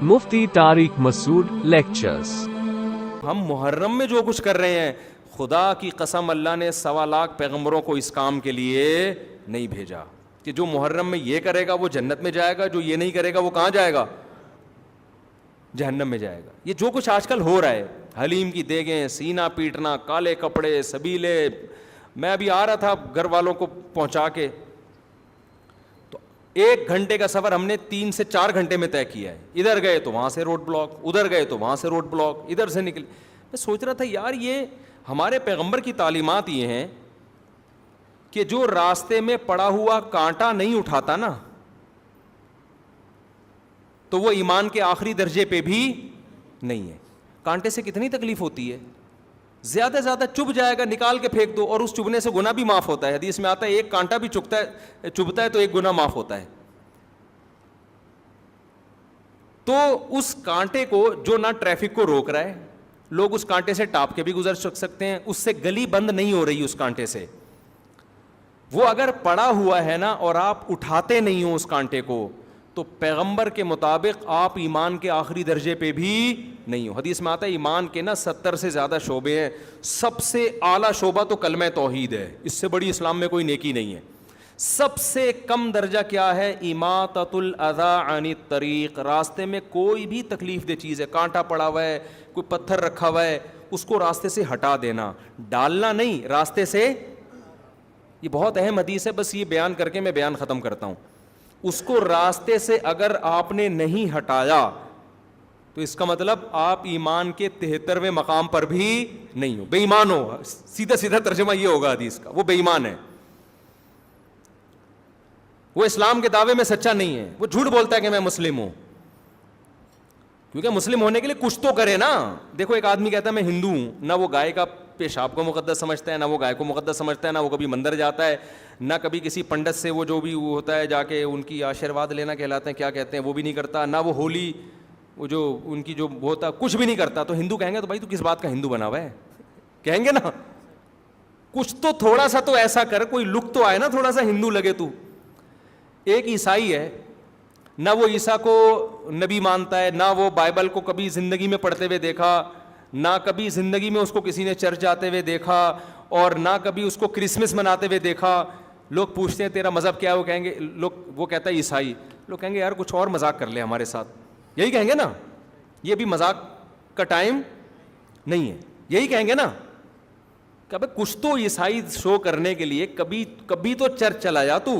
مفتی طارق مسعود lectures. ہم محرم میں جو کچھ کر رہے ہیں، خدا کی قسم اللہ نے 1.25 لاکھ پیغمبروں کو اس کام کے لیے نہیں بھیجا کہ جو محرم میں یہ کرے گا وہ جنت میں جائے گا، جو یہ نہیں کرے گا وہ کہاں جائے گا؟ جہنم میں جائے گا۔ یہ جو کچھ آج کل ہو رہا ہے، حلیم کی دیگیں، سینہ پیٹنا، کالے کپڑے، سبیلے، میں ابھی آ رہا تھا گھر والوں کو پہنچا کے، تو 1 گھنٹے کا سفر ہم نے 3 سے 4 گھنٹے میں طے کیا ہے۔ ادھر گئے تو وہاں سے روڈ بلاک، ادھر گئے تو وہاں سے روڈ بلاک، ادھر سے نکلے۔ میں سوچ رہا تھا یار یہ ہمارے پیغمبر کی تعلیمات یہ ہیں کہ جو راستے میں پڑا ہوا کانٹا نہیں اٹھاتا نا، تو وہ ایمان کے آخری درجے پہ بھی نہیں ہے۔ کانٹے سے کتنی تکلیف ہوتی ہے، زیادہ سے زیادہ چبھ جائے گا، نکال کے پھینک دو، اور اس چبھنے سے گناہ بھی معاف ہوتا ہے۔ حدیث میں آتا ہے ایک کانٹا بھی چبھتا ہے تو ایک گناہ معاف ہوتا ہے۔ تو اس کانٹے کو جو نہ ٹریفک کو روک رہا ہے، لوگ اس کانٹے سے ٹاپ کے بھی گزر سکتے ہیں، اس سے گلی بند نہیں ہو رہی اس کانٹے سے، وہ اگر پڑا ہوا ہے نا اور آپ اٹھاتے نہیں ہو اس کانٹے کو، تو پیغمبر کے مطابق آپ ایمان کے آخری درجے پہ بھی نہیں ہو۔ حدیث میں آتا ہے ایمان کے نا 70 سے زیادہ شعبے ہیں، سب سے اعلیٰ شعبہ تو کلمہ توحید ہے، اس سے بڑی اسلام میں کوئی نیکی نہیں ہے۔ سب سے کم درجہ کیا ہے؟ اماطۃ الاذی عن الطریق، راستے میں کوئی بھی تکلیف دہ چیز ہے، کانٹا پڑا ہوا ہے، کوئی پتھر رکھا ہوا ہے، اس کو راستے سے ہٹا دینا، ڈالنا نہیں، راستے سے۔ یہ بہت اہم حدیث ہے، بس یہ بیان کر کے میں بیان ختم کرتا ہوں۔ اس کو راستے سے اگر آپ نے نہیں ہٹایا تو اس کا مطلب آپ ایمان کے 73ویں مقام پر بھی نہیں ہو، بے ایمان ہو۔ سیدھا سیدھا ترجمہ یہ ہوگا حدیث کا، وہ بے ایمان ہے، وہ اسلام کے دعوے میں سچا نہیں ہے، وہ جھوٹ بولتا ہے کہ میں مسلم ہوں، کیونکہ مسلم ہونے کے لیے کچھ تو کرے نا۔ دیکھو ایک آدمی کہتا ہے میں ہندو ہوں، نہ وہ گائے کا پیشاب کو مقدس سمجھتا ہے، نہ وہ گائے کو مقدس سمجھتا ہے، نہ وہ کبھی مندر جاتا ہے، نہ کبھی کسی پنڈت سے وہ جو بھی وہ ہوتا ہے جا کے ان کی آشیرواد لینا کہلاتے ہیں، کیا کہتے ہیں، وہ بھی نہیں کرتا، نہ وہ ہولی وہ جو ان کی جو ہوتا ہے کچھ بھی نہیں کرتا۔ تو ہندو کہیں گے تو بھائی تو کس بات کا ہندو بنا ہوا ہے، کہیں گے نا، کچھ تو تھوڑا سا تو ایسا کر، کوئی لک تو آئے نا، تھوڑا سا ہندو لگے تو۔ ایک عیسائی ہے، نہ وہ عیسیٰ کو نبی مانتا ہے، نہ وہ بائبل کو کبھی زندگی میں پڑھتے ہوئے دیکھا، نہ کبھی زندگی میں اس کو کسی نے چرچ جاتے ہوئے دیکھا، اور نہ کبھی اس کو کرسمس مناتے ہوئے دیکھا۔ لوگ پوچھتے ہیں تیرا مذہب کیا ہے، وہ کہیں گے، وہ کہتا ہے عیسائی۔ لوگ کہیں گے یار کچھ اور مذاق کر لے ہمارے ساتھ، یہی کہیں گے نا، یہ بھی مذاق کا ٹائم نہیں ہے، یہی کہیں گے نا کہ ابے کچھ تو عیسائی شو کرنے کے لیے کبھی تو چرچ چلا جا تو،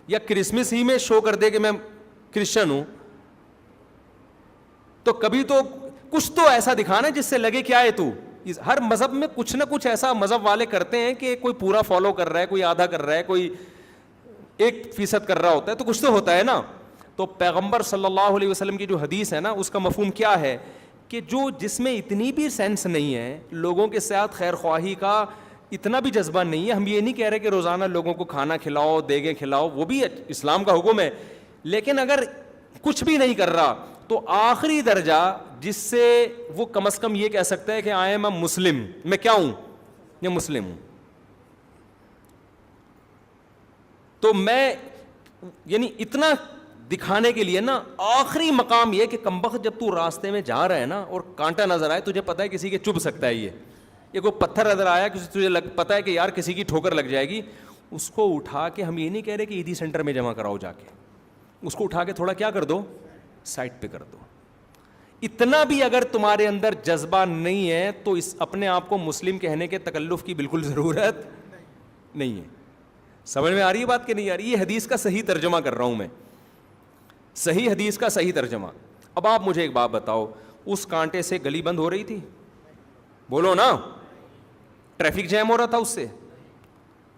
یا کرسمس ہی میں شو کر دے کہ میں کرسچن ہوں، تو کبھی تو کچھ تو ایسا دکھانا جس سے لگے کیا ہے تو۔ ہر مذہب میں کچھ نہ کچھ ایسا مذہب والے کرتے ہیں کہ کوئی پورا فالو کر رہا ہے، کوئی آدھا کر رہا ہے، کوئی 1% کر رہا ہوتا ہے، تو کچھ تو ہوتا ہے نا۔ تو پیغمبر صلی اللہ علیہ وسلم کی جو حدیث ہے نا، اس کا مفہوم کیا ہے کہ جس میں اتنی بھی سینس نہیں ہے، لوگوں کے ساتھ خیر خواہی کا اتنا بھی جذبہ نہیں ہے۔ ہم یہ نہیں کہہ رہے کہ روزانہ لوگوں کو کھانا کھلاؤ، دیگیں کھلاؤ، وہ بھی اسلام کا حکم ہے، لیکن اگر کچھ بھی نہیں کر رہا تو آخری درجہ جس سے وہ کم از کم یہ کہہ سکتا ہے کہ آئی ایم اے مسلم، میں کیا ہوں؟ میں مسلم ہوں۔ تو میں یعنی اتنا دکھانے کے لیے نا، آخری مقام یہ کہ کمبخت جب تو راستے میں جا رہا ہے نا اور کانٹا نظر آئے، تجھے پتہ ہے کسی کے چبھ سکتا ہے، یہ کوئی پتھر نظر آیا، تجھے پتہ ہے کہ یار کسی کی ٹھوکر لگ جائے گی، اس کو اٹھا کے، ہم یہ نہیں کہہ رہے کہ عیدی سینٹر میں جمع کراؤ جا کے، اس کو اٹھا کے تھوڑا کیا کر دو، سائٹ پہ کر دو۔ اتنا بھی اگر تمہارے اندر جذبہ نہیں ہے تو اس اپنے آپ کو مسلم کہنے کے تکلف کی بالکل ضرورت نہیں ہے۔ سمجھ میں آ رہی ہے بات کہ نہیں آ رہی؟ یہ حدیث کا صحیح ترجمہ کر رہا ہوں میں، صحیح حدیث کا صحیح ترجمہ۔ اب آپ مجھے ایک بات بتاؤ، اس کانٹے سے گلی بند ہو رہی تھی؟ بولو نا، ٹریفک جیم ہو رہا تھا اس سے،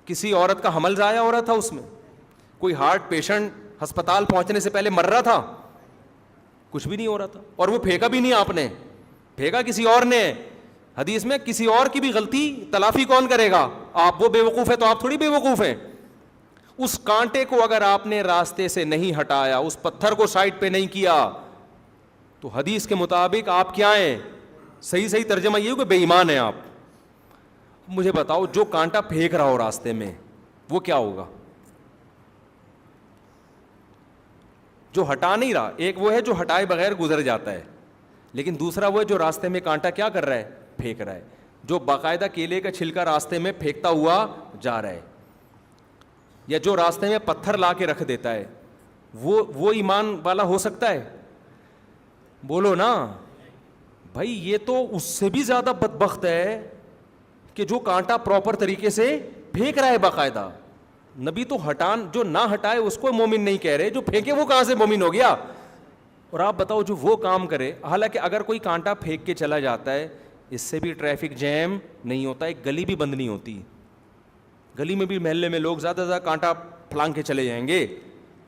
کسی عورت کا حمل ضائع ہو رہا تھا اس میں، کوئی ہارٹ پیشنٹ ہسپتال پہنچنے سے پہلے مر رہا تھا، کچھ بھی نہیں ہو رہا تھا، اور وہ پھینکا بھی نہیں آپ نے، پھینکا کسی اور نے۔ حدیث میں کسی اور کی بھی غلطی تلافی کون کرے گا؟ آپ، وہ بے وقوف ہے تو آپ تھوڑی بے وقوف ہیں۔ اس کانٹے کو اگر آپ نے راستے سے نہیں ہٹایا، اس پتھر کو سائڈ پہ نہیں کیا، تو حدیث کے مطابق آپ کیا ہیں؟ صحیح ترجمہ یہ ہو کہ بے ایمان ہیں آپ۔ مجھے بتاؤ جو کانٹا پھینک رہا ہو راستے میں وہ کیا ہوگا؟ جو ہٹا نہیں رہا. ایک وہ ہے جو ہٹائے بغیر گزر جاتا ہے, لیکن دوسرا وہ ہے جو راستے میں کانٹا کیا کر رہا ہے, پھینک رہا ہے, جو باقاعدہ کیلے کا چھلکا راستے میں پھینکتا ہوا جا رہا ہے, یا جو راستے میں پتھر لا کے رکھ دیتا ہے, وہ ایمان والا ہو سکتا ہے؟ بولو نا بھائی. یہ تو اس سے بھی زیادہ بدبخت ہے کہ جو کانٹا پراپر طریقے سے پھینک رہا ہے باقاعدہ. نبی تو جو نہ ہٹائے اس کو مومن نہیں کہہ رہے, جو پھینکے وہ کہاں سے مومن ہو گیا؟ اور آپ بتاؤ جو وہ کام کرے, حالانکہ اگر کوئی کانٹا پھینک کے چلا جاتا ہے اس سے بھی ٹریفک جیم نہیں ہوتا, ایک گلی بھی بند نہیں ہوتی. گلی میں بھی محلے میں لوگ زیادہ سے زیادہ کانٹا پھلانگ کے چلے جائیں گے,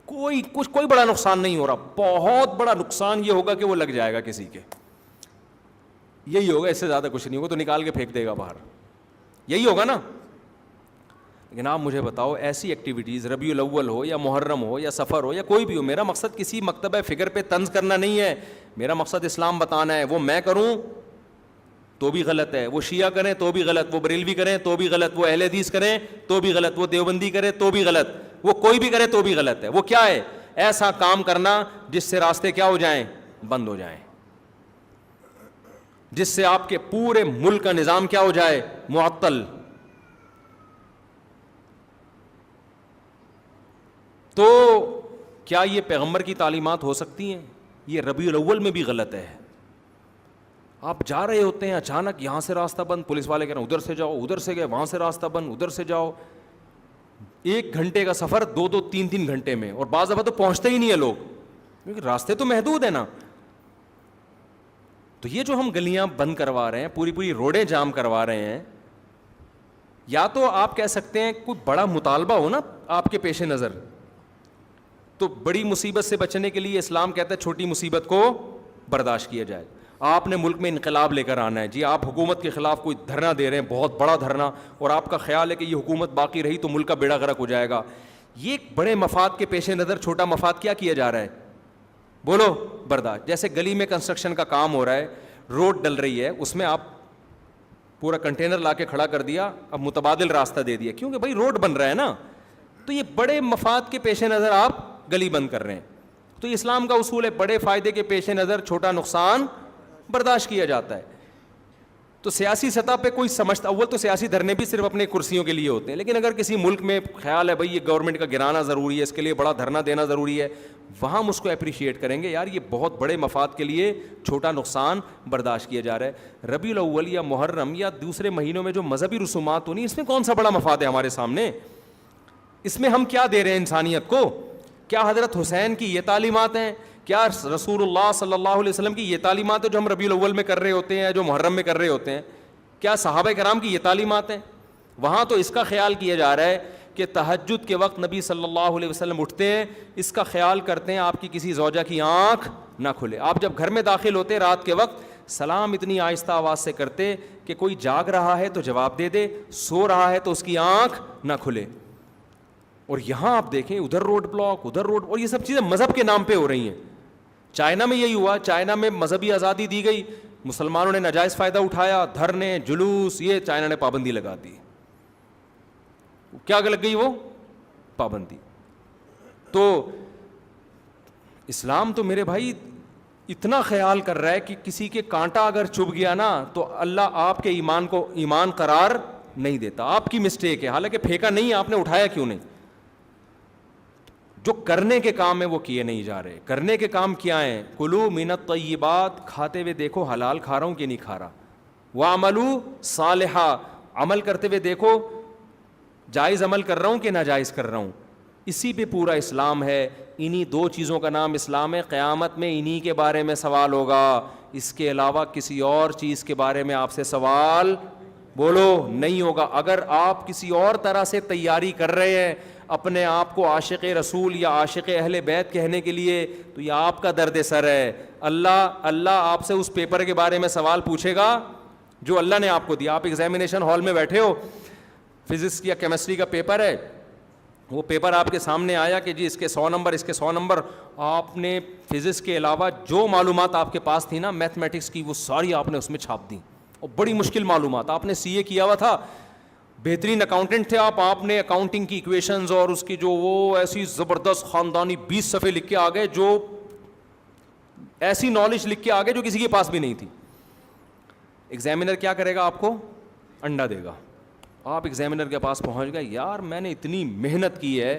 کوئی بڑا نقصان نہیں ہو رہا. بہت بڑا نقصان یہ ہوگا کہ وہ لگ جائے گا کسی کے, یہی ہوگا, اس سے زیادہ کچھ نہیں ہوگا, تو نکال کے پھینک دے گا باہر, یہی ہوگا نا. لیکن آپ مجھے بتاؤ ایسی ایکٹیویٹیز, ربیع الاول ہو یا محرم ہو یا سفر ہو یا کوئی بھی ہو, میرا مقصد کسی مکتبہ فکر پہ طنز کرنا نہیں ہے, میرا مقصد اسلام بتانا ہے. وہ میں کروں تو بھی غلط ہے, وہ شیعہ کریں تو بھی غلط, وہ بریلوی کریں تو بھی غلط, وہ اہل حدیث کریں تو بھی غلط, وہ دیوبندی کرے تو بھی غلط, وہ کوئی بھی کرے تو بھی غلط ہے. وہ کیا ہے؟ ایسا کام کرنا جس سے راستے کیا ہو جائیں, بند ہو جائیں, جس سے آپ کے پورے ملک کا نظام کیا ہو جائے, معطل. تو کیا یہ پیغمبر کی تعلیمات ہو سکتی ہیں؟ یہ ربیع الاول میں بھی غلط ہے. آپ جا رہے ہوتے ہیں, اچانک یہاں سے راستہ بند, پولیس والے کہہ رہے ہیں ادھر سے جاؤ, ادھر سے گئے وہاں سے راستہ بند, ادھر سے جاؤ. 1 گھنٹے کا سفر 2 3 گھنٹے میں, اور بعض دفعہ تو پہنچتے ہی نہیں ہے لوگ, کیونکہ راستے تو محدود ہیں نا. تو یہ جو ہم گلیاں بند کروا رہے ہیں, پوری روڈیں جام کروا رہے ہیں, یا تو آپ کہہ سکتے ہیں کوئی بڑا مطالبہ ہو نا آپ کے پیش نظر, تو بڑی مصیبت سے بچنے کے لیے اسلام کہتا ہے چھوٹی مصیبت کو برداشت کیا جائے. آپ نے ملک میں انقلاب لے کر آنا ہے جی, آپ حکومت کے خلاف کوئی دھرنا دے رہے ہیں, بہت بڑا دھرنا, اور آپ کا خیال ہے کہ یہ حکومت باقی رہی تو ملک کا بیڑا غرق ہو جائے گا. یہ بڑے مفاد کے پیش نظر چھوٹا مفاد کیا جا رہا ہے, بولو برداشت. جیسے گلی میں کنسٹرکشن کا کام ہو رہا ہے, روڈ ڈل رہی ہے, اس میں آپ پورا کنٹینر لا کے کھڑا کر دیا, اب متبادل راستہ دے دیا, کیونکہ بھائی روڈ بن رہا ہے نا. تو یہ بڑے مفاد کے پیش نظر آپ گلی بند کر رہے ہیں. تو اسلام کا اصول ہے بڑے فائدے کے پیش نظر چھوٹا نقصان برداشت کیا جاتا ہے. تو سیاسی سطح پہ کوئی سمجھتا, اول تو سیاسی دھرنے بھی صرف اپنے کرسیوں کے لیے ہوتے ہیں, لیکن اگر کسی ملک میں خیال ہے بھائی یہ گورنمنٹ کا گرانا ضروری ہے, اس کے لیے بڑا دھرنا دینا ضروری ہے, وہاں ہم اس کو اپریشیٹ کریں گے, یار یہ بہت بڑے مفاد کے لیے چھوٹا نقصان برداشت کیا جا رہا ہے. ربیع الاول یا محرم یا دوسرے مہینوں میں جو مذہبی رسومات ہونی, اس میں کون سا بڑا مفاد ہے ہمارے سامنے؟ اس میں ہم کیا دے رہے ہیں انسانیت کو؟ کیا حضرت حسین کی یہ تعلیمات ہیں؟ کیا رسول اللہ صلی اللہ علیہ وسلم کی یہ تعلیمات ہیں جو ہم ربیع الاول میں کر رہے ہوتے ہیں, جو محرم میں کر رہے ہوتے ہیں؟ کیا صحابہ کرام کی یہ تعلیمات ہیں؟ وہاں تو اس کا خیال کیا جا رہا ہے کہ تہجد کے وقت نبی صلی اللہ علیہ وسلم اٹھتے ہیں, اس کا خیال کرتے ہیں آپ کی کسی زوجہ کی آنکھ نہ کھلے. آپ جب گھر میں داخل ہوتے رات کے وقت, سلام اتنی آہستہ آواز سے کرتے کہ کوئی جاگ رہا ہے تو جواب دے دے, سو رہا ہے تو اس کی آنکھ نہ کھلے. اور یہاں آپ دیکھیں ادھر روڈ بلاک, ادھر روڈ, اور یہ سب چیزیں مذہب کے نام پہ ہو رہی ہیں. چائنا میں یہی ہوا, چائنا میں مذہبی آزادی دی گئی, مسلمانوں نے ناجائز فائدہ اٹھایا, دھرنے جلوس, یہ چائنا نے پابندی لگا دی. کیا لگ گئی وہ پابندی؟ تو اسلام تو میرے بھائی اتنا خیال کر رہا ہے کہ کسی کے کانٹا اگر چبھ گیا نا تو اللہ آپ کے ایمان کو ایمان قرار نہیں دیتا. آپ کی مسٹیک ہے, حالانکہ پھینکا نہیں, آپ نے اٹھایا کیوں نہیں؟ جو کرنے کے کام ہیں وہ کیے نہیں جا رہے. کرنے کے کام کیا ہیں؟ کلو من الطیبات, کھاتے ہوئے دیکھو حلال کھا رہا ہوں کہ نہیں کھا رہا. وعملوا صالحا, عمل کرتے ہوئے دیکھو جائز عمل کر رہا ہوں کہ ناجائز کر رہا ہوں. اسی پہ پورا اسلام ہے. انہی 2 چیزوں کا نام اسلام ہے. قیامت میں انہی کے بارے میں سوال ہوگا, اس کے علاوہ کسی اور چیز کے بارے میں آپ سے سوال بولو نہیں ہوگا. اگر آپ کسی اور طرح سے تیاری کر رہے ہیں اپنے آپ کو عاشق رسول یا عاشق اہل بیت کہنے کے لیے, تو یہ آپ کا درد سر ہے. اللہ آپ سے اس پیپر کے بارے میں سوال پوچھے گا جو اللہ نے آپ کو دیا. آپ ایگزامینیشن ہال میں بیٹھے ہو, فزکس یا کیمسٹری کا پیپر ہے, وہ پیپر آپ کے سامنے آیا کہ جی اس کے 100 نمبر, اس کے 100 نمبر. آپ نے فزکس کے علاوہ جو معلومات آپ کے پاس تھی نا میتھمیٹکس کی, وہ ساری آپ نے اس میں چھاپ دی, اور بڑی مشکل معلومات. آپ نے CA کیا ہوا تھا, بہترین اکاؤنٹنٹ تھے آپ نے اکاؤنٹنگ کی ایکویشنز اور اس کی جو وہ ایسی زبردست خاندانی 20 صفحے لکھ کے آگے, جو ایسی نالج لکھ کے آگے جو کسی کے پاس بھی نہیں تھی. ایگزامینر کیا کرے گا؟ آپ کو انڈا دے گا. آپ ایگزامینر کے پاس پہنچ گئے, یار میں نے اتنی محنت کی ہے,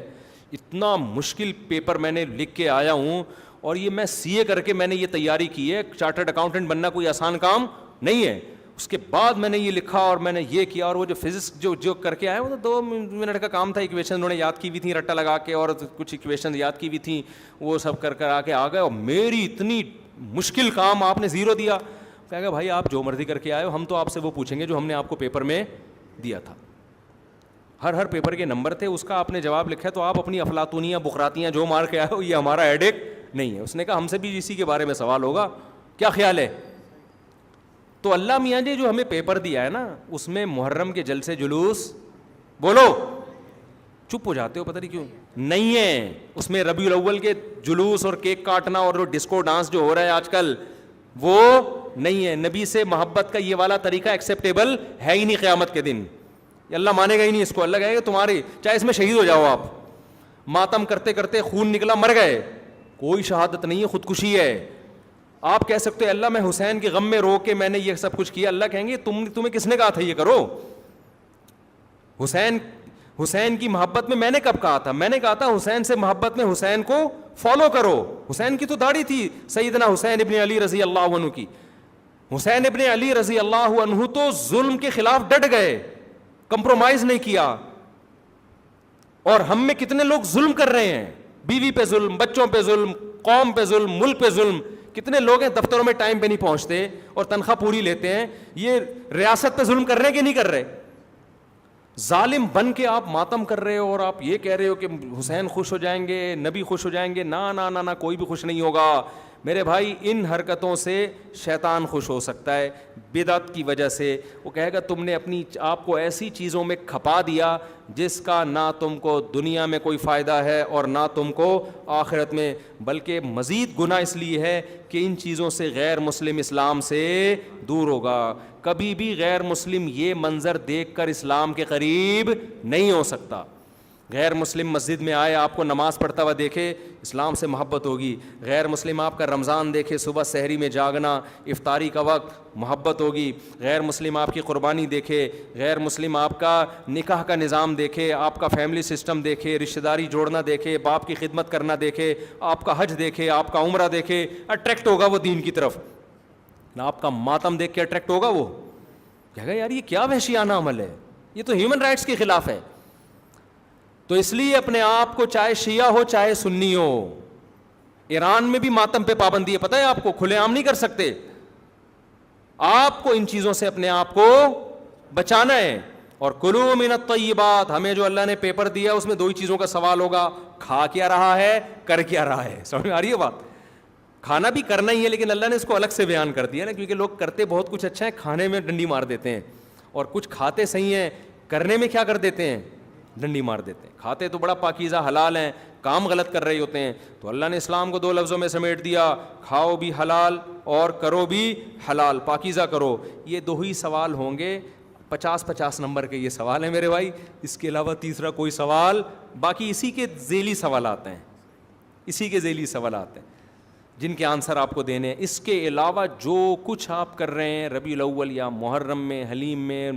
اتنا مشکل پیپر میں نے لکھ کے آیا ہوں, اور یہ میں سی اے کر کے میں نے یہ تیاری کی ہے, چارٹرڈ اکاؤنٹنٹ بننا کوئی آسان کام نہیں ہے. اس کے بعد میں نے یہ لکھا اور میں نے یہ کیا, اور وہ جو فزکس جو کر کے آئے وہ تو 2 منٹ کا کام تھا. ایکویشن انہوں نے یاد کی ہوئی تھیں رٹا لگا کے, اور کچھ ایکویشن یاد کی ہوئی تھیں, وہ سب کر آ کے آ گئے, اور میری اتنی مشکل کام آپ نے 0 دیا. کہا گا بھائی آپ جو مرضی کر کے آئے ہو, ہم تو آپ سے وہ پوچھیں گے جو ہم نے آپ کو پیپر میں دیا تھا. ہر پیپر کے نمبر تھے, اس کا آپ نے جواب لکھا ہے, تو آپ اپنی افلاطونیاں بخراتیاں جو مار کے آئے ہو یہ ہمارا ہیڈیک نہیں ہے. اس نے کہا ہم سے بھی اسی کے بارے میں سوال ہوگا, کیا خیال ہے؟ تو اللہ میاں جی جو ہمیں پیپر دیا ہے نا, اس میں محرم کے جلسے جلوس, بولو چپ ہو جاتے ہو پتہ نہیں کیوں, نہیں ہے. اس میں ربیع الاول کے جلوس اور کیک کاٹنا اور ڈسکو ڈانس جو ہو رہا ہے آج کل وہ نہیں ہے. نبی سے محبت کا یہ والا طریقہ ایکسیپٹیبل ہے ہی نہیں قیامت کے دن. اللہ مانے گا ہی نہیں اس کو. اللہ کہے گا تمہاری چاہے اس میں شہید ہو جاؤ, آپ ماتم کرتے کرتے خون نکلا مر گئے, کوئی شہادت نہیں ہے, خودکشی ہے. آپ کہہ سکتے اللہ میں حسین کے غم میں رو کے میں نے یہ سب کچھ کیا. اللہ کہیں گے تمہیں کس نے کہا تھا یہ کرو؟ حسین کی محبت میں نے کب کہا تھا؟ میں نے کہا تھا حسین سے محبت میں حسین کو فالو کرو. حسین کی تو داڑھی تھی سیدنا حسین ابن علی رضی اللہ عنہ کی. حسین ابن علی رضی اللہ عنہ تو ظلم کے خلاف ڈٹ گئے, کمپرومائز نہیں کیا. اور ہم میں کتنے لوگ ظلم کر رہے ہیں, بیوی پہ ظلم, بچوں پہ ظلم, قوم پہ ظلم, ملک پہ ظلم. کتنے لوگ ہیں دفتروں میں ٹائم پہ نہیں پہنچتے اور تنخواہ پوری لیتے ہیں. یہ ریاست پہ ظلم کر رہے ہیں کہ نہیں کر رہے؟ ظالم بن کے آپ ماتم کر رہے ہو, اور آپ یہ کہہ رہے ہو کہ حسین خوش ہو جائیں گے, نبی خوش ہو جائیں گے. نا نا نا نا, کوئی بھی خوش نہیں ہوگا میرے بھائی. ان حرکتوں سے شیطان خوش ہو سکتا ہے, بدعت کی وجہ سے. وہ کہے گا تم نے اپنی آپ کو ایسی چیزوں میں کھپا دیا جس کا نہ تم کو دنیا میں کوئی فائدہ ہے اور نہ تم کو آخرت میں, بلکہ مزید گناہ اس لیے ہے کہ ان چیزوں سے غیر مسلم اسلام سے دور ہوگا. کبھی بھی غیر مسلم یہ منظر دیکھ کر اسلام کے قریب نہیں ہو سکتا. غیر مسلم مسجد میں آئے, آپ کو نماز پڑھتا ہوا دیکھے, اسلام سے محبت ہوگی. غیر مسلم آپ کا رمضان دیکھے, صبح سحری میں جاگنا, افطاری کا وقت, محبت ہوگی. غیر مسلم آپ کی قربانی دیکھے, غیر مسلم آپ کا نکاح کا نظام دیکھے, آپ کا فیملی سسٹم دیکھے, رشتہ داری جوڑنا دیکھے, باپ کی خدمت کرنا دیکھے, آپ کا حج دیکھے, آپ کا عمرہ دیکھے, اٹریکٹ ہوگا وہ دین کی طرف. نہ آپ کا ماتم دیکھ کے اٹریکٹ ہوگا وہ, کہے گا یار یہ کیا وحشیانہ عمل ہے, یہ تو ہیومن رائٹس کے خلاف ہے. تو اس لیے اپنے آپ کو, چاہے شیعہ ہو چاہے سنی ہو, ایران میں بھی ماتم پہ پابندی ہے, پتہ ہے آپ کو, کھلے عام نہیں کر سکتے. آپ کو ان چیزوں سے اپنے آپ کو بچانا ہے. اور کلوا من الطیبات, ہمیں جو اللہ نے پیپر دیا اس میں 2 ہی چیزوں کا سوال ہوگا, کھا کیا رہا ہے, کر کیا رہا ہے. سمجھ میں آ رہی ہے بات؟ کھانا بھی کرنا ہی ہے, لیکن اللہ نے اس کو الگ سے بیان کر دیا نا, کیونکہ لوگ کرتے بہت کچھ اچھا ہے, کھانے میں ڈنڈی مار دیتے ہیں, اور کچھ کھاتے صحیح ہیں, کرنے میں کیا کر دیتے ہیں, ڈنڈی مار دیتے ہیں. کھاتے تو بڑا پاکیزہ حلال ہیں, کام غلط کر رہے ہوتے ہیں. تو اللہ نے اسلام کو 2 لفظوں میں سمیٹ دیا, کھاؤ بھی حلال اور کرو بھی حلال, پاکیزہ کرو. یہ 2 ہی سوال ہوں گے, 50 نمبر کے یہ سوال ہیں میرے بھائی. اس کے علاوہ تیسرا کوئی سوال, باقی اسی کے ذیلی سوالات ہیں, اسی کے ذیلی سوالات ہیں جن کے آنسر آپ کو دینے ہیں. اس کے علاوہ جو کچھ آپ کر رہے ہیں ربیع الاول یا محرم میں, حلیم میں,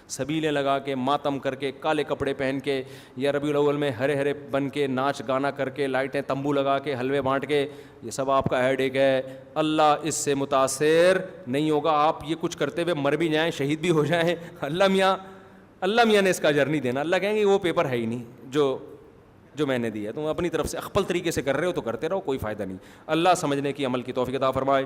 سبیلیں لگا کے, ماتم کر کے, کالے کپڑے پہن کے, یا ربیع الاول میں ہرے ہرے بن کے, ناچ گانا کر کے, لائٹیں تمبو لگا کے, حلوے بانٹ کے, یہ سب آپ کا ہیڈ ایک ہے. اللہ اس سے متاثر نہیں ہوگا. آپ یہ کچھ کرتے ہوئے مر بھی جائیں, شہید بھی ہو جائیں, اللہ میاں نے اس کا اجر نہیں دینا. اللہ کہیں گے وہ پیپر ہے ہی نہیں جو میں نے دیا. تم اپنی طرف سے اخپل طریقے سے کر رہے ہو تو کرتے رہو, کوئی فائدہ نہیں. اللہ سمجھنے کی, عمل کی توفیق عطا فرمائے.